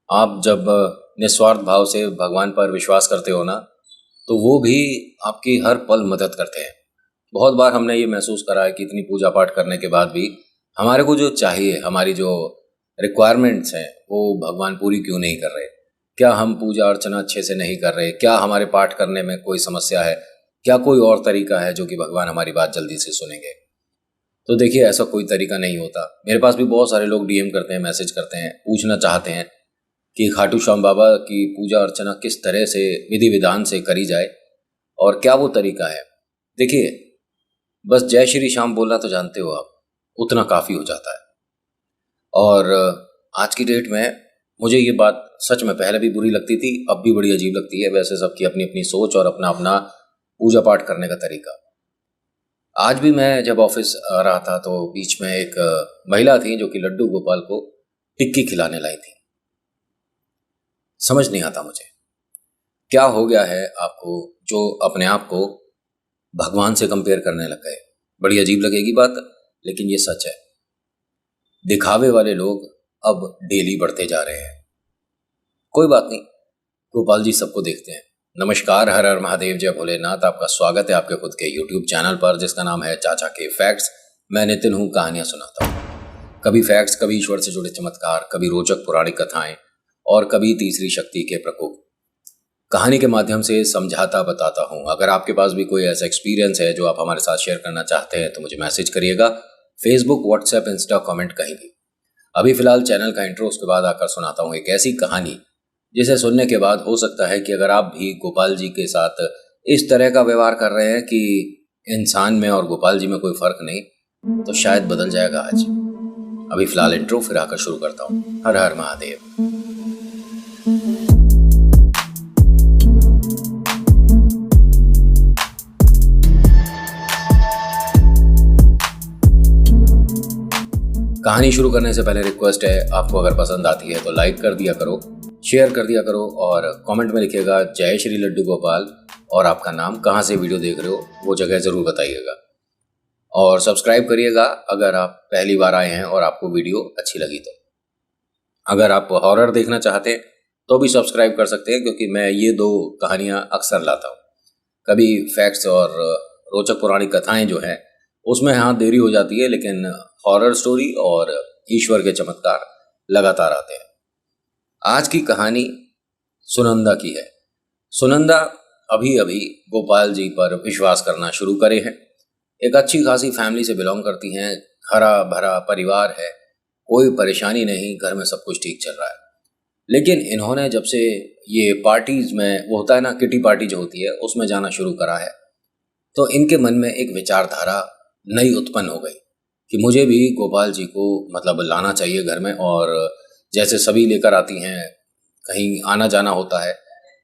आप जब निस्वार्थ भाव से भगवान पर विश्वास करते हो ना, तो वो भी आपकी हर पल मदद करते हैं। बहुत बार हमने ये महसूस करा है कि इतनी पूजा पाठ करने के बाद भी हमारे को जो चाहिए, हमारी जो रिक्वायरमेंट्स हैं, वो भगवान पूरी क्यों नहीं कर रहे। क्या हम पूजा अर्चना अच्छे से नहीं कर रहे? क्या हमारे पाठ करने में कोई समस्या है? क्या कोई और तरीका है जो कि भगवान हमारी बात जल्दी से सुनेंगे? तो देखिए, ऐसा कोई तरीका नहीं होता। मेरे पास भी बहुत सारे लोग डीएम करते हैं, मैसेज करते हैं, पूछना चाहते हैं कि खाटू श्याम बाबा की पूजा अर्चना किस तरह से विधि विधान से करी जाए और क्या वो तरीका है। देखिए, बस जय श्री श्याम बोलना तो जानते हो आप, उतना काफ़ी हो जाता है। और आज की डेट में मुझे ये बात सच में पहले भी बुरी लगती थी, अब भी बड़ी अजीब लगती है। वैसे सबकी अपनी अपनी सोच और अपना अपना पूजा पाठ करने का तरीका। आज भी मैं जब ऑफिस आ रहा था तो बीच में एक महिला थी जो कि लड्डू गोपाल को टिक्की खिलाने लाई थी। समझ नहीं आता मुझे क्या हो गया है आपको जो अपने आप को भगवान से कंपेयर करने लग गए। बड़ी अजीब लगेगी बात, लेकिन ये सच है। दिखावे वाले लोग अब डेली बढ़ते जा रहे हैं। कोई बात नहीं, गोपाल जी सबको देखते हैं। नमस्कार, हर हर महादेव, जय भोलेनाथ। आपका स्वागत है आपके खुद के यूट्यूब चैनल पर जिसका नाम है चाचा के फैक्ट्स। मैं नितिन हूँ, कहानियाँ सुनाता हूँ। कभी फैक्ट्स, कभी ईश्वर से जुड़े चमत्कार, कभी रोचक पौराणिक कथाएं और कभी तीसरी शक्ति के प्रकोप। कहानी के माध्यम से समझाता बताता हूँ। अगर आपके पास भी कोई ऐसा एक्सपीरियंस है जो आप हमारे साथ शेयर करना चाहते हैं तो मुझे मैसेज करिएगा, फेसबुक, व्हाट्सएप, इंस्टा, कमेंट कहीं भी। अभी फिलहाल चैनल का इंट्रो, उसके बाद आकर सुनाता हूँ एक ऐसी कहानी जिसे सुनने के बाद हो सकता है कि अगर आप भी गोपाल जी के साथ इस तरह का व्यवहार कर रहे हैं कि इंसान में और गोपाल जी में कोई फर्क नहीं, तो शायद बदल जाएगा आज। अभी फिलहाल इंट्रो, फिर आकर शुरू करता हूँ। हर हर महादेव। कहानी शुरू करने से पहले रिक्वेस्ट है, आपको अगर पसंद आती है तो लाइक कर दिया करो, शेयर कर दिया करो और कमेंट में लिखिएगा जय श्री लड्डू गोपाल और आपका नाम, कहाँ से वीडियो देख रहे हो वो जगह ज़रूर बताइएगा। और सब्सक्राइब करिएगा अगर आप पहली बार आए हैं और आपको वीडियो अच्छी लगी तो। अगर आप हॉरर देखना चाहते हैं तो भी सब्सक्राइब कर सकते हैं, क्योंकि मैं ये दो कहानियाँ अक्सर लाता हूँ। कभी फैक्ट्स और रोचक पौराणिक कथाएँ जो हैं उसमें हाँ देरी हो जाती है, लेकिन हॉरर स्टोरी और ईश्वर के चमत्कार लगातार आते हैं। आज की कहानी सुनंदा की है। सुनंदा अभी अभी गोपाल जी पर विश्वास करना शुरू करे हैं। एक अच्छी खासी फैमिली से बिलोंग करती हैं, हरा भरा परिवार है, कोई परेशानी नहीं, घर में सब कुछ ठीक चल रहा है। लेकिन इन्होंने जब से ये पार्टीज में, वो होता है ना किटी पार्टी जो होती है, उसमें जाना शुरू करा है, तो इनके मन में एक विचारधारा नई उत्पन्न हो गई कि मुझे भी गोपाल जी को मतलब लाना चाहिए घर में। और जैसे सभी लेकर आती हैं, कहीं आना जाना होता है,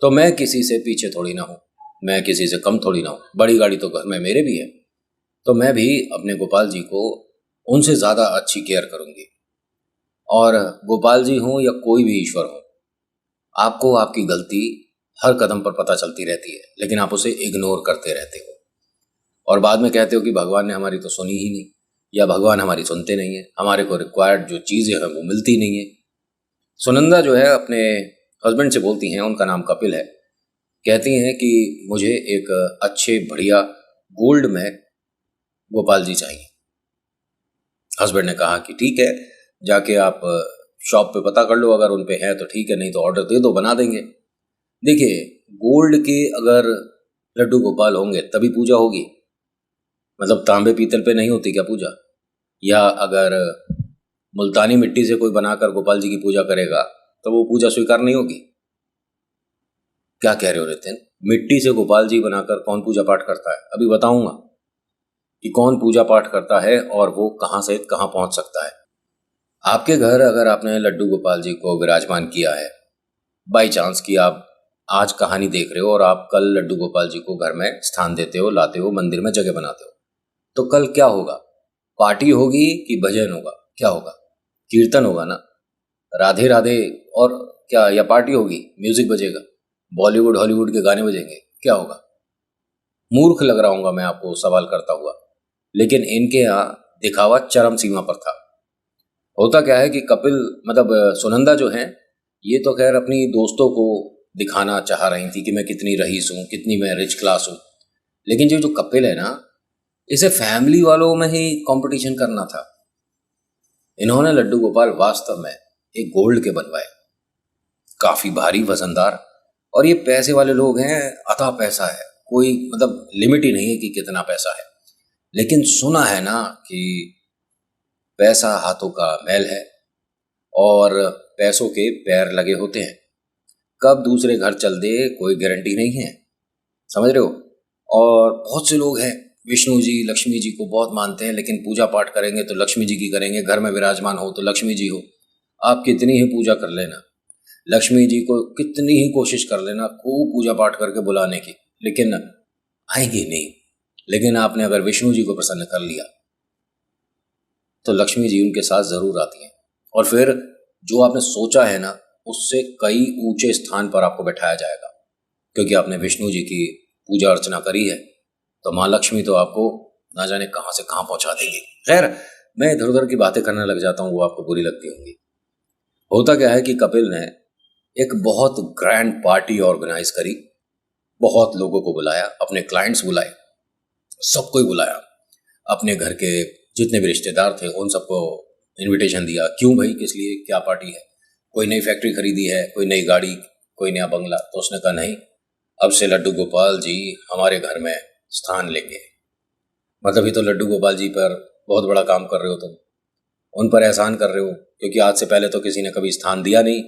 तो मैं किसी से पीछे थोड़ी ना हूँ, मैं किसी से कम थोड़ी ना हूँ। बड़ी गाड़ी तो घर में मेरे भी है, तो मैं भी अपने गोपाल जी को उनसे ज़्यादा अच्छी केयर करूँगी। और गोपाल जी हों या कोई भी ईश्वर हो, आपको आपकी गलती हर कदम पर पता चलती रहती है, लेकिन आप उसे इग्नोर करते रहते हो और बाद में कहते हो कि भगवान ने हमारी तो सुनी ही नहीं, या भगवान हमारी सुनते नहीं है, हमारे को रिक्वायर्ड जो चीज़ें हैं वो मिलती नहीं है। सुनंदा जो है अपने हस्बैंड से बोलती हैं, उनका नाम कपिल है, कहती हैं कि मुझे एक अच्छे बढ़िया गोल्ड में गोपाल जी चाहिए। हस्बैंड ने कहा कि ठीक है, जाके आप शॉप पे पता कर लो, अगर उन पे है तो ठीक है, नहीं तो ऑर्डर दे दो, बना देंगे। देखिए, गोल्ड के अगर लड्डू गोपाल होंगे तभी पूजा होगी, मतलब तांबे पीतल पे नहीं होती क्या पूजा? या अगर मुल्तानी मिट्टी से कोई बनाकर गोपाल जी की पूजा करेगा तो वो पूजा स्वीकार नहीं होगी? क्या कह रहे हो नितिन? मिट्टी से गोपाल जी बनाकर कौन पूजा पाठ करता है? अभी बताऊंगा कि कौन पूजा पाठ करता है और वो कहाँ से कहाँ पहुंच सकता है। आपके घर अगर आपने लड्डू गोपाल जी को विराजमान किया है, बाई चांस कि आप आज कहानी देख रहे हो और आप कल लड्डू गोपाल जी को घर में स्थान देते हो, लाते हो, मंदिर में जगह बनाते हो, तो कल क्या होगा? पार्टी होगी कि भजन होगा? क्या होगा? कीर्तन होगा ना, राधे राधे। और क्या, या पार्टी होगी, म्यूजिक बजेगा, बॉलीवुड हॉलीवुड के गाने बजेंगे? क्या होगा? मूर्ख लग रहा हूँगा मैं आपको सवाल करता हुआ, लेकिन इनके यहाँ दिखावा चरम सीमा पर था। होता क्या है कि कपिल, मतलब सुनंदा जो है, ये तो खैर अपनी दोस्तों को दिखाना चाह रही थी कि मैं कितनी रईस हूँ, कितनी मैं रिच क्लास हूँ। लेकिन जो जो कपिल है ना, इसे फैमिली वालों में ही कंपटीशन करना था। इन्होंने लड्डू गोपाल वास्तव में एक गोल्ड के बनवाए, काफी भारी वजनदार। और ये पैसे वाले लोग हैं, अथाह पैसा है, कोई मतलब लिमिट ही नहीं है कि कितना पैसा है। लेकिन सुना है ना कि पैसा हाथों का मैल है और पैसों के पैर लगे होते हैं। कब दूसरे घर चल दे कोई गारंटी नहीं है, समझ रहे हो। और बहुत से लोग हैं विष्णु जी लक्ष्मी जी को बहुत मानते हैं, लेकिन पूजा पाठ करेंगे तो लक्ष्मी जी की करेंगे, घर में विराजमान हो तो लक्ष्मी जी हो। आप कितनी ही पूजा कर लेना, लक्ष्मी जी को कितनी ही कोशिश कर लेना खूब पूजा पाठ करके बुलाने की, लेकिन आएंगी नहीं। लेकिन आपने अगर विष्णु जी को प्रसन्न कर लिया तो लक्ष्मी जी उनके साथ जरूर आती हैं। और फिर जो आपने सोचा है ना, उससे कई ऊंचे स्थान पर आपको बैठाया जाएगा, क्योंकि आपने विष्णु जी की पूजा अर्चना करी है। तो माँ लक्ष्मी तो आपको ना जाने कहाँ से कहाँ पहुंचा देंगी। खैर, मैं इधर उधर की बातें करने लग जाता हूँ, वो आपको बुरी लगती होंगी। होता क्या है कि कपिल ने एक बहुत ग्रैंड पार्टी ऑर्गेनाइज करी, बहुत लोगों को बुलाया, अपने क्लाइंट्स बुलाए, सबको ही बुलाया, अपने घर के जितने भी रिश्तेदार थे उन सबको इनविटेशन दिया। क्यों भाई, किस लिए, क्या पार्टी है? कोई नई फैक्ट्री खरीदी है, कोई नई गाड़ी, कोई नया बंगला? तो उसने कहा नहीं, अब से लड्डू गोपाल जी हमारे घर में स्थान लेंगे। मतलब ये तो लड्डू गोपाल जी पर बहुत बड़ा काम कर रहे हो तुम, उन पर एहसान कर रहे हो, क्योंकि आज से पहले तो किसी ने कभी स्थान दिया नहीं,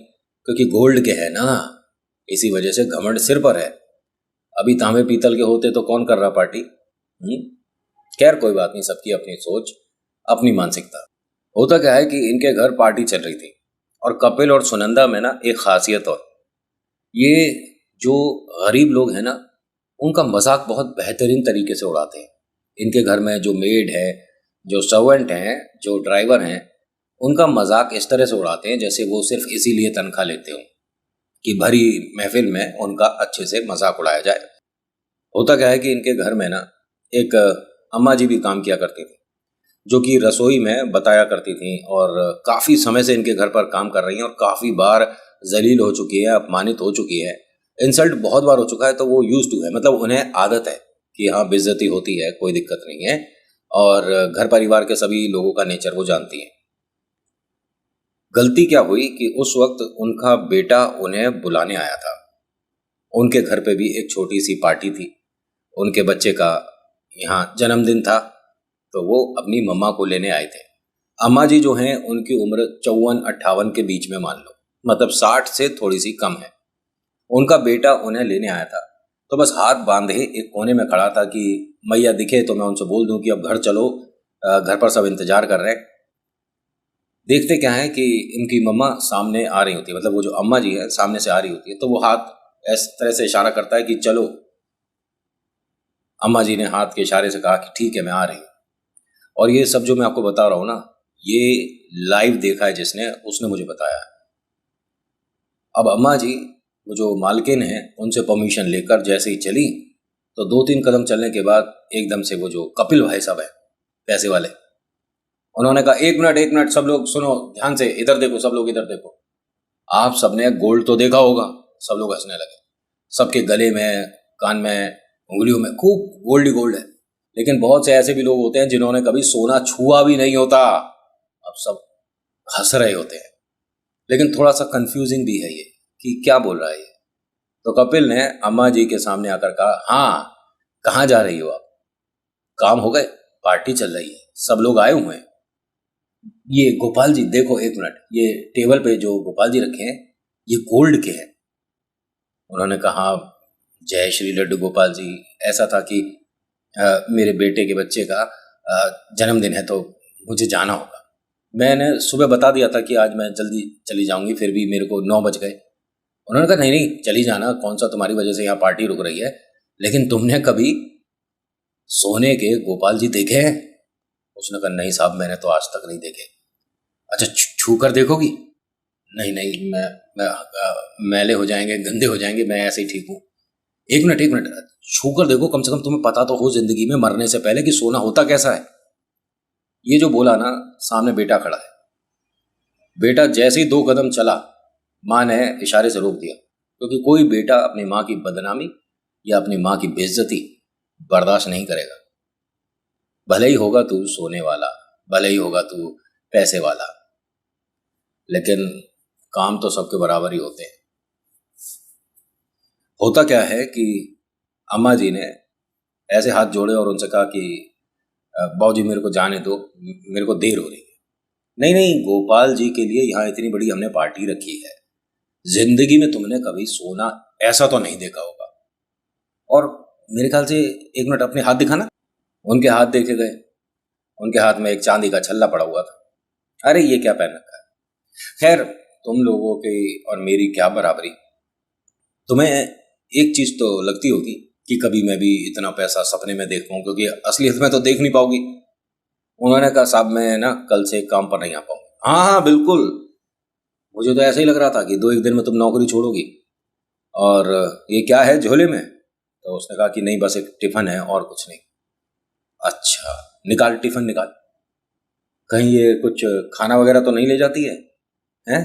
क्योंकि गोल्ड के है ना, इसी वजह से घमंड सिर पर है। अभी तांबे पीतल के होते तो कौन कर रहा पार्टी? खैर कोई बात नहीं, सबकी अपनी सोच, अपनी मानसिकता। होता क्या है कि इनके घर पार्टी चल रही थी, और कपिल और सुनंदा में ना एक खासियत, और ये जो गरीब लोग हैं ना, उनका मजाक बहुत बेहतरीन तरीके से उड़ाते हैं। इनके घर में जो मेड है, जो सर्वेंट हैं, जो ड्राइवर हैं, उनका मजाक इस तरह से उड़ाते हैं जैसे वो सिर्फ इसीलिए तनख्वाह लेते हो कि भरी महफिल में उनका अच्छे से मजाक उड़ाया जाए। होता क्या है कि इनके घर में ना एक अम्मा जी भी काम किया करती थी, जो कि रसोई में बताया करती थी, और काफ़ी समय से इनके घर पर काम कर रही हैं, और काफ़ी बार जलील हो चुकी है, अपमानित हो चुकी है, इंसल्ट बहुत बार हो चुका है। तो वो यूज टू है, मतलब उन्हें आदत है कि हाँ बेइज्जती होती है, कोई दिक्कत नहीं है, और घर परिवार के सभी लोगों का नेचर वो जानती हैं। गलती क्या हुई कि उस वक्त उनका बेटा उन्हें बुलाने आया था। उनके घर पे भी एक छोटी सी पार्टी थी, उनके बच्चे का यहाँ जन्मदिन था, तो वो अपनी मम्मा को लेने आए थे। अम्मा जी जो हैं उनकी उम्र 54-58 के बीच में मान लो, मतलब 60 से थोड़ी सी कम है। उनका बेटा उन्हें लेने आया था, तो बस हाथ बांधे एक कोने में खड़ा था कि मैया दिखे तो मैं उनसे बोल दूं कि अब घर चलो, घर पर सब इंतजार कर रहे हैं। देखते क्या है कि इनकी मम्मा सामने आ रही होती है, मतलब वो जो अम्मा जी है सामने से आ रही होती है, तो वो हाथ इस तरह से इशारा करता है कि चलो। अम्मा जी ने हाथ के इशारे से कहा कि ठीक है मैं आ रही हूँ। और ये सब जो मैं आपको बता रहा हूँ ना, ये लाइव देखा है जिसने, उसने मुझे बताया है। अब अम्मा जी, वो जो मालकिन है, उनसे परमिशन लेकर जैसे ही चली, तो 2-3 कदम चलने के बाद एकदम से वो जो कपिल भाई साहब है, पैसे वाले, उन्होंने कहा एक मिनट एक मिनट, सब लोग सुनो ध्यान से, इधर देखो, सब लोग इधर देखो। आप सबने गोल्ड तो देखा होगा। सब लोग हंसने लगे, सबके गले में, कान में, उंगलियों में खूब गोल्ड ही गोल्ड है। लेकिन बहुत से ऐसे भी लोग होते हैं जिन्होंने कभी सोना छुआ भी नहीं होता। अब सब हंस रहे होते हैं, लेकिन थोड़ा सा कंफ्यूजिंग भी है ये कि क्या बोल रहा है ये। तो कपिल ने अम्मा जी के सामने आकर कहा, हाँ कहाँ जा रही हो आप? काम हो गए, पार्टी चल रही है, सब लोग आए हुए हैं। ये गोपाल जी देखो एक मिनट, ये टेबल पे जो गोपाल जी रखे हैं ये गोल्ड के हैं। उन्होंने कहा, जय श्री लड्डू गोपाल जी, ऐसा था कि मेरे बेटे के बच्चे का जन्मदिन है, तो मुझे जाना होगा। मैंने सुबह बता दिया था कि आज मैं जल्दी चली जाऊंगी, फिर भी मेरे को 9 बज गए। उन्होंने कहा नहीं नहीं चली जाना, कौन सा तुम्हारी वजह से यहाँ पार्टी रुक रही है। लेकिन तुमने कभी सोने के गोपाल जी देखे हैं? उसने कहा नहीं साहब, मैंने तो आज तक नहीं देखे। अच्छा छू कर देखोगी? नहीं नहीं, मैं मैले हो जाएंगे, गंदे हो जाएंगे, मैं ऐसे ही ठीक हूँ। एक मिनट एक मिनट, छू कर देखो, कम से कम तुम्हें पता तो हो जिंदगी में मरने से पहले कि सोना होता कैसा है। ये जो बोला ना, सामने बेटा खड़ा है। बेटा जैसे ही 2 कदम चला, माँ ने इशारे से रोक दिया, क्योंकि कोई बेटा अपनी माँ की बदनामी या अपनी माँ की बेइज्जती बर्दाश्त नहीं करेगा। भले ही होगा तू सोने वाला, भले ही होगा तू पैसे वाला, लेकिन काम तो सबके बराबर ही होते हैं। होता क्या है कि अम्मा जी ने ऐसे हाथ जोड़े और उनसे कहा कि बाबूजी मेरे को जाने दो, मेरे को देर हो रही है। नहीं नहीं, गोपाल जी के लिए यहाँ इतनी बड़ी हमने पार्टी रखी है, जिंदगी में तुमने कभी सोना ऐसा तो नहीं देखा होगा। और मेरे ख्याल से एक मिनट अपने हाथ दिखाना। उनके हाथ देखे गए, उनके हाथ में एक चांदी का छल्ला पड़ा हुआ था। अरे ये क्या पहन रखा है। खैर, तुम लोगों की और मेरी क्या बराबरी। तुम्हें एक चीज तो लगती होगी कि कभी मैं भी इतना पैसा सपने में देख पाऊँ, क्योंकि असलियत में तो देख नहीं पाओगी। उन्होंने कहा साहब मैं ना कल से काम पर नहीं आ पाऊंगा। हाँ हाँ बिल्कुल, मुझे तो ऐसा ही लग रहा था कि 2 एक दिन में तुम नौकरी छोड़ोगी। और ये क्या है झोले में? तो उसने कहा कि नहीं बस एक टिफिन है और कुछ नहीं। अच्छा, निकाल टिफिन निकाल। कहीं ये कुछ खाना वगैरह तो नहीं ले जाती है? हैं?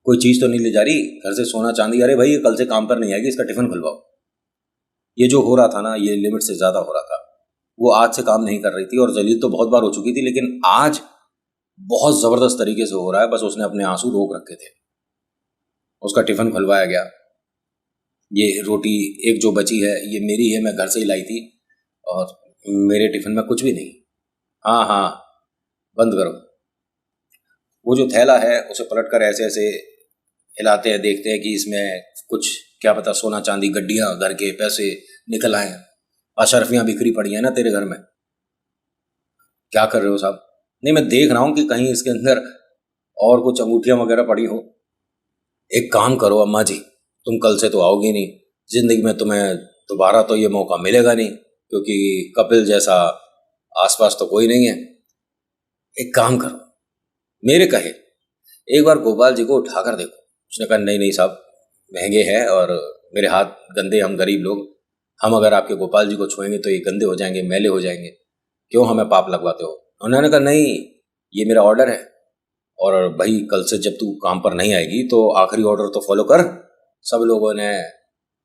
कोई चीज तो नहीं ले जा रही घर से, सोना चांदी? अरे भाई ये कल से काम पर नहीं आएगी, इसका टिफिन खुलवाओ। ये जो हो रहा था ना, ये लिमिट से ज्यादा हो रहा था। वो आज से काम नहीं कर रही थी और जलील तो बहुत बार हो चुकी थी, लेकिन आज बहुत जबरदस्त तरीके से हो रहा है। बस उसने अपने आंसू रोक रखे थे। उसका टिफिन खुलवाया गया। ये रोटी एक जो बची है ये मेरी है, मैं घर से ही लाई थी, और मेरे टिफिन में कुछ भी नहीं। हाँ हाँ, बंद करो। वो जो थैला है उसे पलट कर ऐसे ऐसे हिलाते हैं, देखते हैं कि इसमें कुछ क्या पता सोना चांदी गड्डियां घर के पैसे निकल आए। अशरफियां बिखरी पड़ी हैं ना तेरे घर में। क्या कर रहे हो साहब? नहीं, मैं देख रहा हूं कि कहीं इसके अंदर और कुछ अंगूठियां वगैरह पड़ी हो। एक काम करो अम्मा जी, तुम कल से तो आओगी नहीं, जिंदगी में तुम्हें दोबारा तो ये मौका मिलेगा नहीं, क्योंकि कपिल जैसा आसपास तो कोई नहीं है। एक काम करो, मेरे कहे एक बार गोपाल जी को उठाकर देखो। उसने कहा नहीं नहीं साहब, महंगे हैं और मेरे हाथ गंदे, हम गरीब लोग, हम अगर आपके गोपाल जी को छुएंगे तो ये गंदे हो जाएंगे, मैले हो जाएंगे, क्यों हमें पाप लगवाते हो? उन्होंने कहा नहीं, ये मेरा ऑर्डर है, और भाई कल से जब तू काम पर नहीं आएगी तो आखिरी ऑर्डर तो फॉलो कर। सब लोगों ने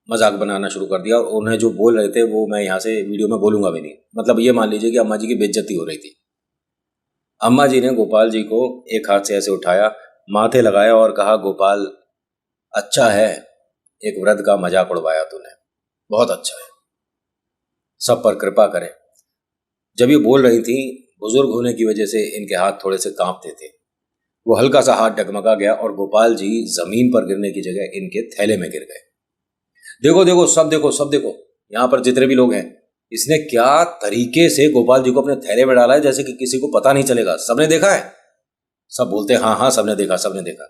मजाक बनाना शुरू कर दिया, और उन्हें जो बोल रहे थे वो मैं यहाँ से वीडियो में बोलूंगा भी नहीं। मतलब ये मान लीजिए कि अम्मा जी की बेइज्जती हो रही थी। अम्मा जी ने गोपाल जी को एक हाथ से ऐसे उठाया, माथे लगाया और कहा गोपाल अच्छा है, एक वृद्ध का मजाक उड़वाया तूने, बहुत अच्छा है, सब पर कृपा करे। जब ये बोल रही थी, बुजुर्ग होने की वजह से इनके हाथ थोड़े से कांपते थे। वो हल्का सा हाथ डगमगा गया और गोपाल जी जमीन पर गिरने की जगह इनके थैले में गिर गए। देखो देखो सब देखो सब देखो, यहाँ पर जितने भी लोग हैं, इसने क्या तरीके से गोपाल जी को अपने थैले में डाला है, जैसे कि किसी को पता नहीं चलेगा। सबने देखा है? सब बोलते हैं हाँ हाँ सबने देखा सबने देखा।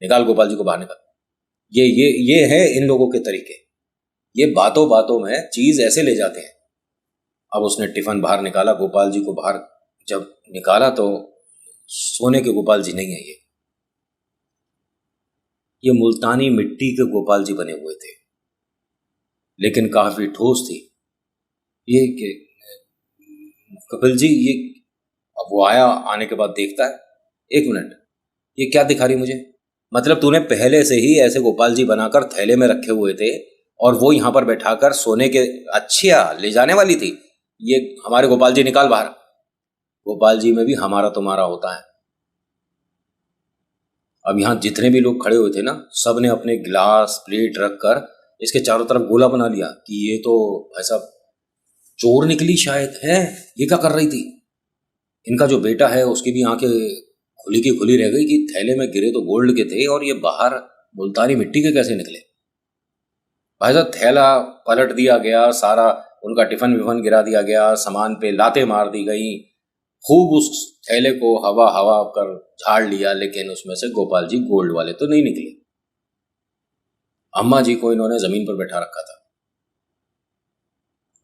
निकाल गोपाल जी को बाहर निकाल। ये है इन लोगों के तरीके। ये बातों बातों में चीज ऐसे ले जाते हैं। अब उसने टिफिन बाहर निकाला, गोपाल जी को बाहर जब निकाला तो सोने के गोपाल जी नहीं है ये मुल्तानी मिट्टी के गोपाल जी बने हुए थे, लेकिन काफी ठोस थी। ये कपिल जी ये, अब वो आया, आने के बाद देखता है, एक मिनट ये क्या दिखा रही मुझे? मतलब तूने पहले से ही ऐसे गोपाल जी बनाकर थैले में रखे हुए थे और वो यहाँ पर बैठाकर सोने के, अच्छा ले जाने वाली थी। ये हमारे गोपाल जी निकाल बाहर। गोपाल जी में भी हमारा तुम्हारा होता है। अब यहाँ जितने भी लोग खड़े हुए थे ना, सब ने अपने गिलास प्लेट रख कर इसके चारों तरफ गोला बना लिया कि ये तो भाई साहब चोर निकली शायद है, ये क्या कर रही थी। इनका जो बेटा है उसकी भी आंखें खुली की खुली रह गई कि थैले में गिरे तो गोल्ड के थे और ये बाहर मुल्तानी मिट्टी के कैसे निकले। भाई साहब थैला पलट दिया गया, सारा उनका टिफिन विफन गिरा दिया गया, सामान पे लातें मार दी गई, खूब उस थैले को हवा हवा कर झाड़ लिया, लेकिन उसमें से गोपाल जी गोल्ड वाले तो नहीं निकले। अम्मा जी को इन्होंने जमीन पर बैठा रखा था।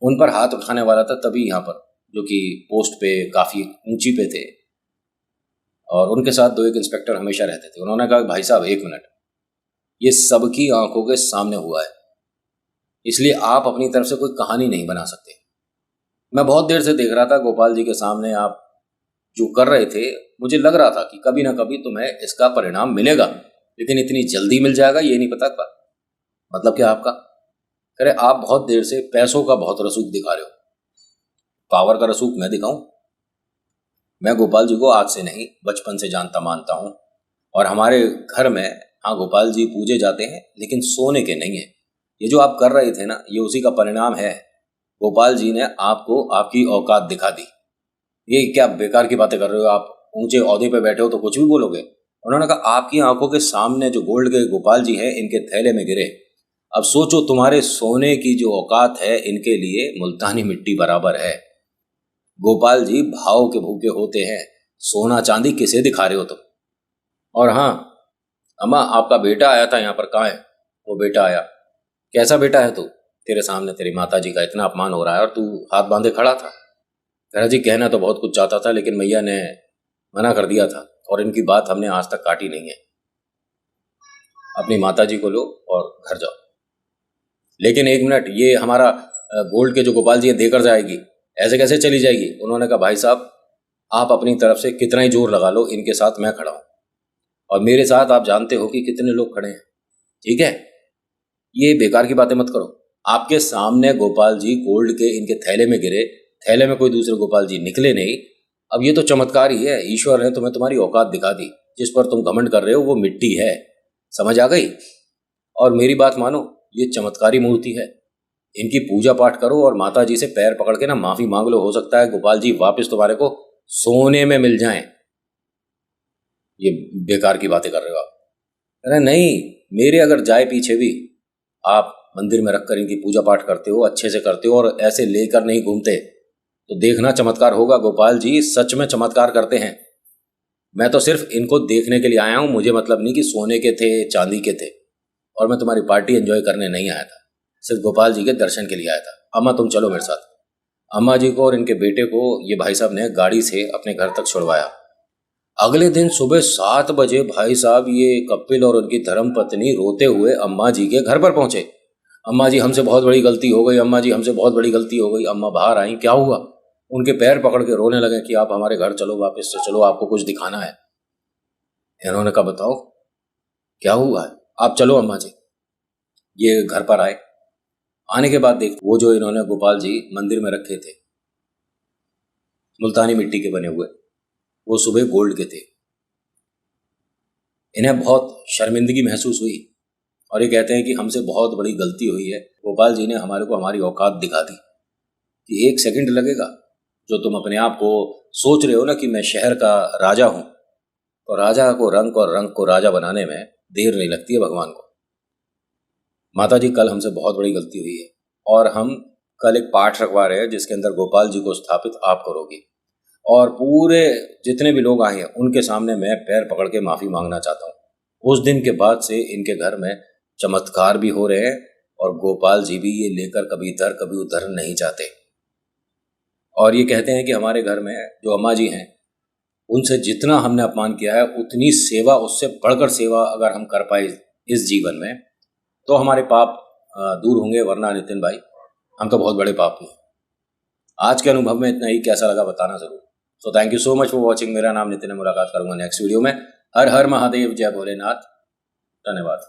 उन पर हाथ उठाने वाला था तभी यहाँ पर, जो कि पोस्ट पे काफी ऊंची पे थे, और उनके साथ 2 एक इंस्पेक्टर हमेशा रहते थे। उन्होंने कहा भाई साहब एक मिनट, ये सबकी आंखों के सामने हुआ है, इसलिए आप अपनी तरफ से कोई कहानी नहीं बना सकते। मैं बहुत देर से देख रहा था गोपाल जी के सामने आप जो कर रहे थे, मुझे लग रहा था कि कभी ना कभी तुम्हें इसका परिणाम मिलेगा। लेकिन इतनी जल्दी मिल जाएगा ये नहीं पता था। मतलब क्या आपका? अरे आप बहुत देर से पैसों का बहुत रसूख दिखा रहे हो। पावर का रसूख मैं दिखाऊं? मैं गोपाल जी को आज से नहीं बचपन से जानता मानता हूं। और हमारे घर में हाँ गोपाल जी पूजे जाते हैं, लेकिन सोने के नहीं है। ये जो आप कर रहे थे ना, ये उसी का परिणाम है। गोपाल जी ने आपको आपकी औकात दिखा दी। ये क्या बेकार की बातें कर रहे हो आप? ऊंचे ओहदे पे बैठे हो तो कुछ भी बोलोगे। उन्होंने कहा आपकी आंखों के सामने जो गोल्ड के गोपाल जी हैं इनके थैले में गिरे। अब सोचो तुम्हारे सोने की जो औकात है इनके लिए मुल्तानी मिट्टी बराबर है। गोपाल जी भाव के भूखे होते हैं, सोना चांदी किसे दिखा रहे हो तुम? और हाँ अम्मा, आपका बेटा आया था यहाँ पर, कहाँ है वो बेटा? आया? कैसा बेटा है तू? तेरे सामने तेरी माता जी का इतना अपमान हो रहा है और तू हाथ बांधे खड़ा था। खैरा जी कहना तो बहुत कुछ चाहता था, लेकिन मैया ने मना कर दिया था और इनकी बात हमने आज तक काटी नहीं है। अपनी माता जी को लो और घर जाओ। लेकिन एक मिनट, ये हमारा गोल्ड के जो गोपाल जी है देकर जाएगी, ऐसे कैसे चली जाएगी? उन्होंने कहा भाई साहब आप अपनी तरफ से कितना ही जोर लगा लो, इनके साथ मैं खड़ा हूँ और मेरे साथ आप जानते हो कि कितने लोग खड़े हैं। ठीक है, ये बेकार की बातें मत करो। आपके सामने गोपाल जी गोल्ड के इनके थैले में गिरे, थैले में कोई दूसरे गोपाल जी निकले नहीं। अब ये तो चमत्कार ही है, ईश्वर ने तुम्हें तुम्हारी औकात दिखा दी। जिस पर तुम घमंड कर रहे हो वो मिट्टी है, समझ आ गई? और मेरी बात मानो, ये चमत्कारी मूर्ति है, इनकी पूजा पाठ करो और माता जी से पैर पकड़ के ना माफी मांग लो। हो सकता है गोपाल जी वापस तुम्हारे को सोने में मिल जाएं। ये बेकार की बातें कर रहे हो आप। अरे नहीं, मेरे अगर जाए पीछे भी आप मंदिर में रखकर इनकी पूजा पाठ करते हो, अच्छे से करते हो और ऐसे लेकर नहीं घूमते, तो देखना चमत्कार होगा। गोपाल जी सच में चमत्कार करते हैं। मैं तो सिर्फ इनको देखने के लिए आया हूँ, मुझे मतलब नहीं कि सोने के थे चांदी के थे। और मैं तुम्हारी पार्टी एंजॉय करने नहीं आया था, सिर्फ गोपाल जी के दर्शन के लिए आया था। अम्मा तुम चलो मेरे साथ। अम्मा जी को और इनके बेटे को ये भाई साहब ने गाड़ी से अपने घर तक छुड़वाया। अगले दिन सुबह 7 बजे भाई साहब ये कपिल और उनकी धर्म पत्नी रोते हुए अम्मा जी के घर पर पहुंचे। अम्मा जी हमसे बहुत बड़ी गलती हो गई, अम्मा जी हमसे बहुत बड़ी गलती हो गई। अम्मा बाहर आई, क्या हुआ? उनके पैर पकड़ के रोने लगे कि आप हमारे घर चलो, वापस से चलो, आपको कुछ दिखाना है। इन्होंने कहा बताओ क्या हुआ है? आप चलो अम्मा जी। ये घर पर आए। आने के बाद देख, वो जो इन्होंने गोपाल जी मंदिर में रखे थे मुल्तानी मिट्टी के बने हुए, वो सुबह गोल्ड के थे। इन्हें बहुत शर्मिंदगी महसूस हुई और ये कहते हैं कि हमसे बहुत बड़ी गलती हुई है। गोपाल जी ने हमारे को हमारी औकात दिखा दी कि 1 सेकंड लगेगा। जो तुम अपने आप को सोच रहे हो ना कि मैं शहर का राजा हूं, तो राजा को रंक और रंक को राजा बनाने में देर नहीं लगती है भगवान को। माता जी कल हमसे बहुत बड़ी गलती हुई है और हम कल एक पाठ रखवा रहे हैं जिसके अंदर गोपाल जी को स्थापित आप करोगी। और पूरे जितने भी लोग आए हैं उनके सामने मैं पैर पकड़ के माफ़ी मांगना चाहता हूँ। उस दिन के बाद से इनके घर में चमत्कार भी हो रहे हैं और गोपाल जी भी ये लेकर कभी इधर कभी उधर नहीं जाते। और ये कहते हैं कि हमारे घर में जो अम्मा जी हैं उनसे जितना हमने अपमान किया है उतनी सेवा, उससे बढ़कर सेवा अगर हम कर पाए इस जीवन में तो हमारे पाप दूर होंगे। वरना नितिन भाई हम तो बहुत बड़े पापी हैं। आज के अनुभव में इतना ही, कैसा लगा बताना जरूर। So thank you so much for watching. मेरा नाम नितिन है, मुलाकात करूंगा नेक्स्ट वीडियो में। हर हर महादेव, जय भोलेनाथ, धन्यवाद।